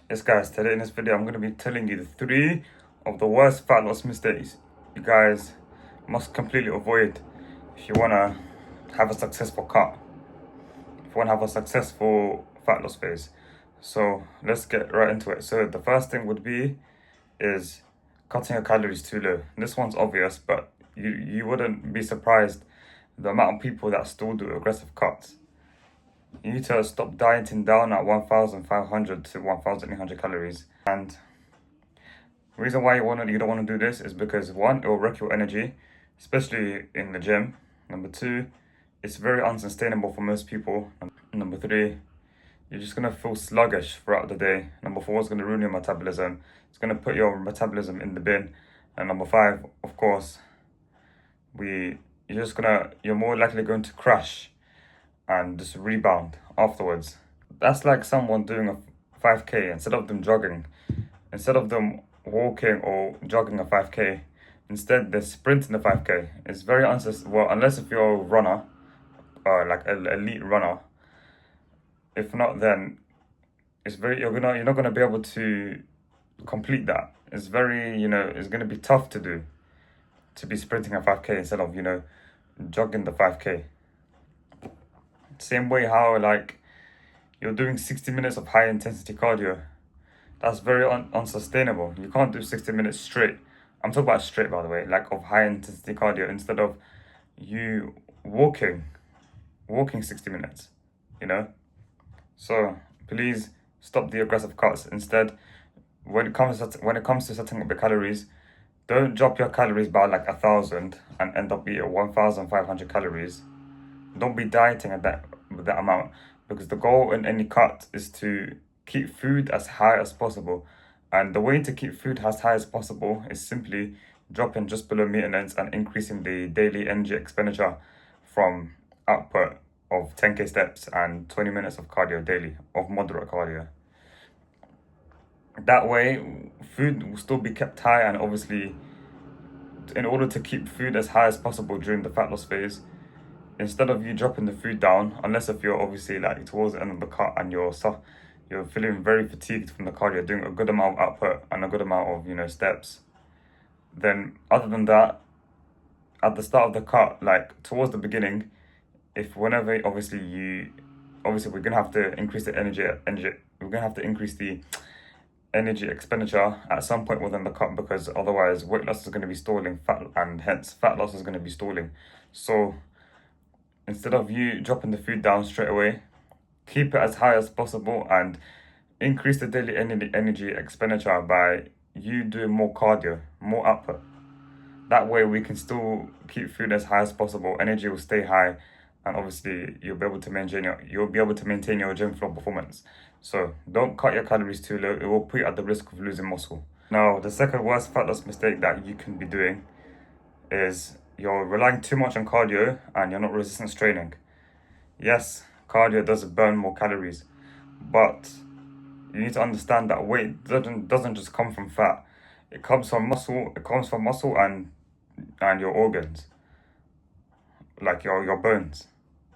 Yes guys, today in this video I'm going to be telling you the 3 of the worst fat loss mistakes you guys must completely avoid if you want to have a successful cut, if you want to have a successful fat loss phase. So let's get right into it. So the first thing would be is cutting your calories too low. This one's obvious, but you wouldn't be surprised the amount of people that still do aggressive cuts. You need to stop dieting down at 1,500 to 1,800 calories. And the reason why you don't want to do this is because one, it will wreck your energy, especially in the gym. Number two, it's very unsustainable for most people. Number three, you're just gonna feel sluggish throughout the day. Number four, it's gonna ruin your metabolism. It's gonna put your metabolism in the bin. And number five, of course, you're more likely going to crash and just rebound afterwards. That's like someone doing a 5K. Instead of them walking or jogging a 5K, instead they're sprinting the 5K. It's very well, unless if you're a runner, like an elite runner. If not, then you're not gonna be able to complete that. It's very, it's gonna be tough to be sprinting a 5K instead of, jogging the 5K. Same way how like you're doing 60 minutes of high intensity cardio. That's very unsustainable. You can't do 60 minutes straight. I'm talking about straight, by the way, like of high intensity cardio instead of you walking 60 minutes, you know? So please stop the aggressive cuts. Instead, when it comes to setting up the calories, don't drop your calories by like 1,000 and end up eating 1,500 calories. Don't be dieting with that amount, because the goal in any cut is to keep food as high as possible. And the way to keep food as high as possible is simply dropping just below maintenance and increasing the daily energy expenditure from output of 10k steps and 20 minutes of cardio daily, of moderate cardio. That way, food will still be kept high, and obviously, in order to keep food as high as possible during the fat loss phase, instead of you dropping the food down, unless if you're obviously like towards the end of the cut and you're feeling very fatigued from the cardio, doing a good amount of output and a good amount of steps, then other than that, at the start of the cut, like towards the beginning, if whenever obviously we're gonna have to increase the energy, we're gonna have to increase the energy expenditure at some point within the cut, because otherwise weight loss is going to be stalling, and hence fat loss is going to be stalling. So instead of you dropping the food down straight away, keep it as high as possible and increase the daily energy expenditure by you doing more cardio, more output. That way we can still keep food as high as possible, energy will stay high, and obviously you'll be able to maintain your gym floor performance. So don't cut your calories too low, it will put you at the risk of losing muscle. Now, the second worst fat loss mistake that you can be doing is you're relying too much on cardio and you're not resistance training. Yes, cardio does burn more calories, but you need to understand that weight doesn't just come from fat. It comes from muscle. It comes from muscle and your organs, like your bones.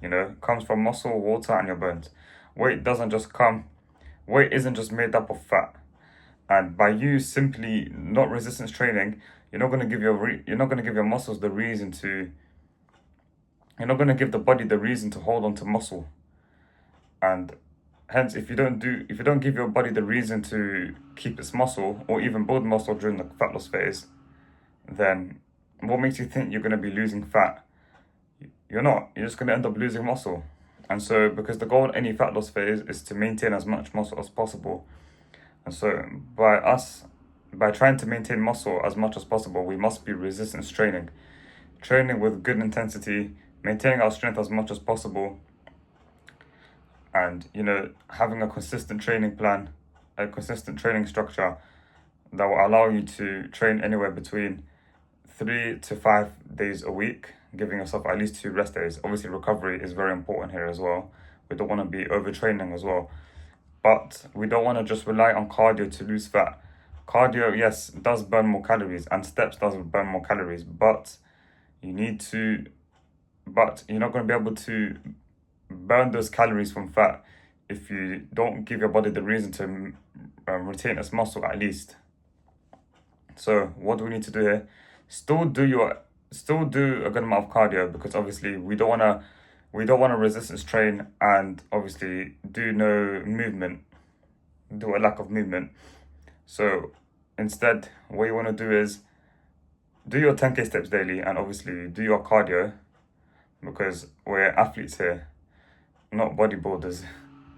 It comes from muscle, water, and your bones. Weight doesn't just come. Weight isn't just made up of fat. And by you simply not resistance training, you're not going to give your muscles the reason to. You're not going to give the body the reason to hold on to muscle. And hence, if you don't give your body the reason to keep its muscle or even build muscle during the fat loss phase, then what makes you think you're going to be losing fat? You're not. You're just going to end up losing muscle. And so, because the goal in any fat loss phase is to maintain as much muscle as possible. And so, by trying to maintain muscle as much as possible, we must be resistance training with good intensity, maintaining our strength as much as possible, and having a consistent training plan, a consistent training structure that will allow you to train anywhere between 3 to 5 days a week, giving yourself at least 2 rest days. Obviously, recovery is very important here as well. We don't want to be overtraining as well, but we don't want to just rely on cardio to lose fat. Cardio, yes, does burn more calories, and steps does burn more calories, but you're not going to be able to burn those calories from fat if you don't give your body the reason to retain its muscle at least. So what do we need to do here? Still do a good amount of cardio, because obviously we don't wanna resistance train and obviously do no movement, do a lack of movement. So instead, what you want to do is do your 10k steps daily and obviously do your cardio, because we're athletes here, not bodybuilders.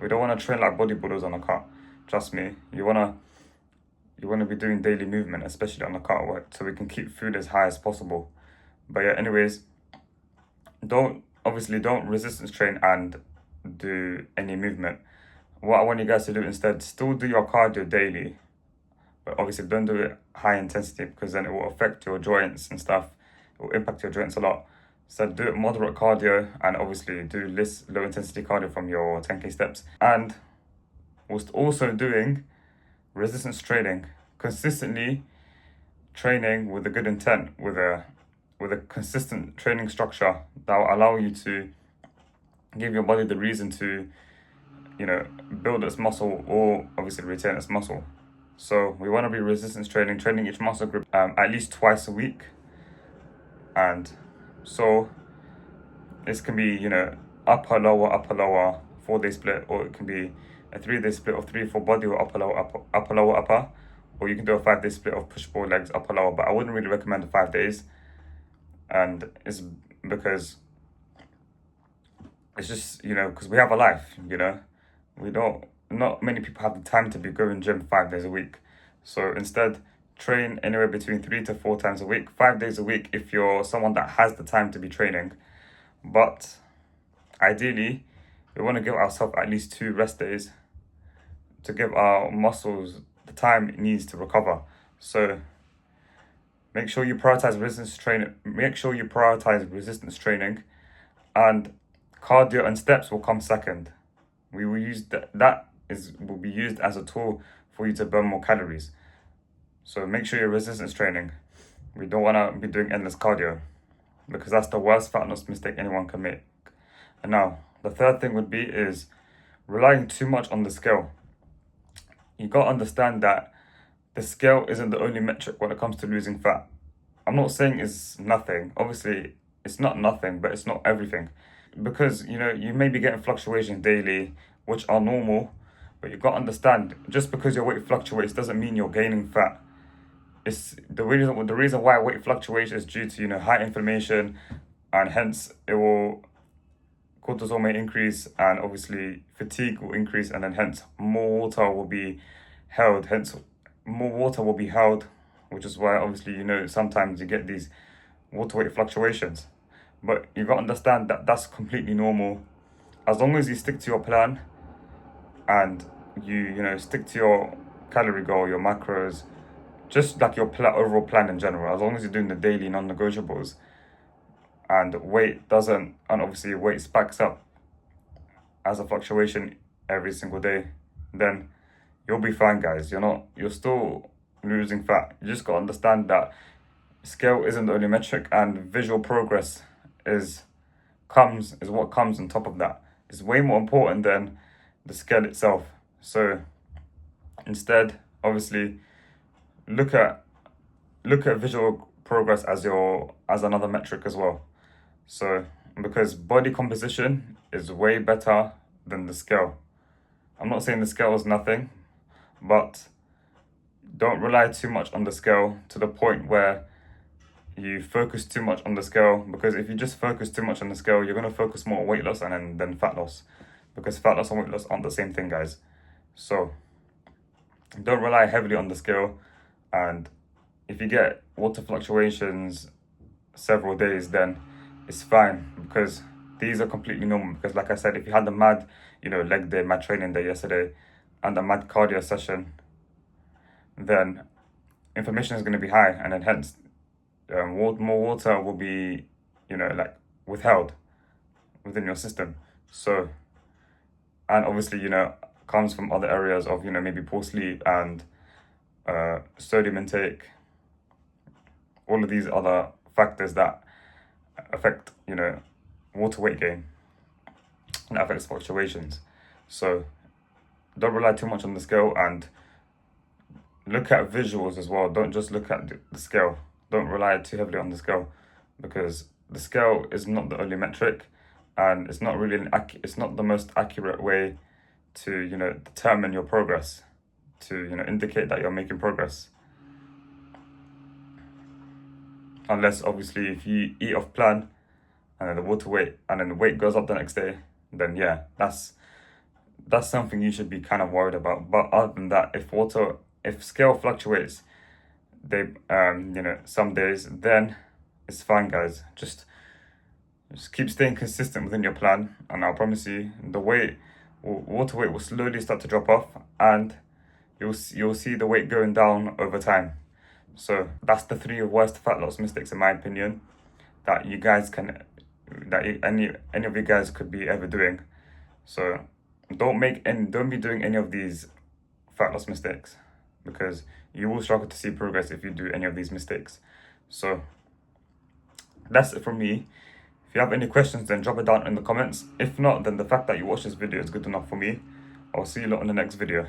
We don't want to train like bodybuilders on the cut. Trust me, you wanna be doing daily movement, especially on the cut work, so we can keep food as high as possible. But yeah, anyways, don't resistance train and do any movement. What I want you guys to do instead, still do your cardio daily, but obviously don't do it high intensity, because then it will affect your joints and stuff. It will impact your joints a lot. So do it moderate cardio, and obviously do less low intensity cardio from your 10k steps. And whilst also doing resistance training, consistently training with a good intent, with a consistent training structure that will allow you to give your body the reason to, build its muscle or obviously retain its muscle. So we want to be resistance training each muscle group at least twice a week. And so this can be, upper, lower, 4-day split, or it can be a 3-day split of 3 for body, or upper, lower, or you can do a 5-day split of push, pull, legs, upper, lower. But I wouldn't really recommend the 5 days, and it's because it's just, because we have a life, not many people have the time to be going gym 5 days a week. So instead, train anywhere between 3 to 4 times a week, 5 days a week if you're someone that has the time to be training. But ideally, we want to give ourselves at least 2 rest days to give our muscles the time it needs to recover. So make sure you prioritize resistance training. And cardio and steps will come second. We will use will be used as a tool for you to burn more calories. So make sure you're resistance training. We don't want to be doing endless cardio, because that's the worst fat loss mistake anyone can make. And now, the third thing would be is relying too much on the scale. You got to understand that the scale isn't the only metric when it comes to losing fat. I'm not saying it's nothing. Obviously, it's not nothing, but it's not everything. Because, you may be getting fluctuations daily, which are normal, but you've got to understand, just because your weight fluctuates doesn't mean you're gaining fat. It's the reason why weight fluctuates is due to, high inflammation, and hence cortisol may increase, and obviously fatigue will increase, and then hence more water will be held, which is why obviously, sometimes you get these water weight fluctuations. But you got to understand that that's completely normal. As long as you stick to your plan, and you stick to your calorie goal, your macros, just like your overall plan in general, as long as you're doing the daily non-negotiables, and weight spikes up as a fluctuation every single day, then you'll be fine, guys. You're still losing fat. You just got to understand that scale isn't the only metric, and visual progress is what comes on top of that. It's way more important than the scale itself. So instead, obviously, look at visual progress as another metric as well. So because body composition is way better than the scale. I'm not saying the scale is nothing, but don't rely too much on the scale to the point where you focus too much on the scale, because if you just focus too much on the scale, you're going to focus more on weight loss and then fat loss, because fat loss and weight loss aren't the same thing, guys. So don't rely heavily on the scale, and if you get water fluctuations several days, then it's fine, because these are completely normal. Because like I said, if you had the mad, leg day, mad training day yesterday, and a mad cardio session, then inflammation is going to be high, and then hence more water will be, withheld within your system. So, and obviously, comes from other areas of, maybe poor sleep and sodium intake, all of these other factors that affect, water weight gain, and affects fluctuations. So don't rely too much on the scale, and look at visuals as well. Don't just look at the scale. Don't rely too heavily on the scale, because the scale is not the only metric, and it's not really it's not the most accurate way to, you know, determine your progress, to, you know, indicate that you're making progress. Unless obviously if you eat off plan and then the water weight and then the weight goes up the next day, then yeah, that's something you should be kind of worried about. But other than that, if scale fluctuates, they you know, some days, then it's fine, guys. Just keep staying consistent within your plan, and I'll promise you the water weight will slowly start to drop off, and you'll see the weight going down over time. So that's the 3 worst fat loss mistakes, in my opinion, that you guys can, any of you guys could be ever doing. So don't be doing any of these fat loss mistakes, because you will struggle to see progress if you do any of these mistakes. So that's it from me. If you have any questions, then drop it down in the comments. If not, then the fact that you watched this video is good enough for me. I'll see you lot in the next video.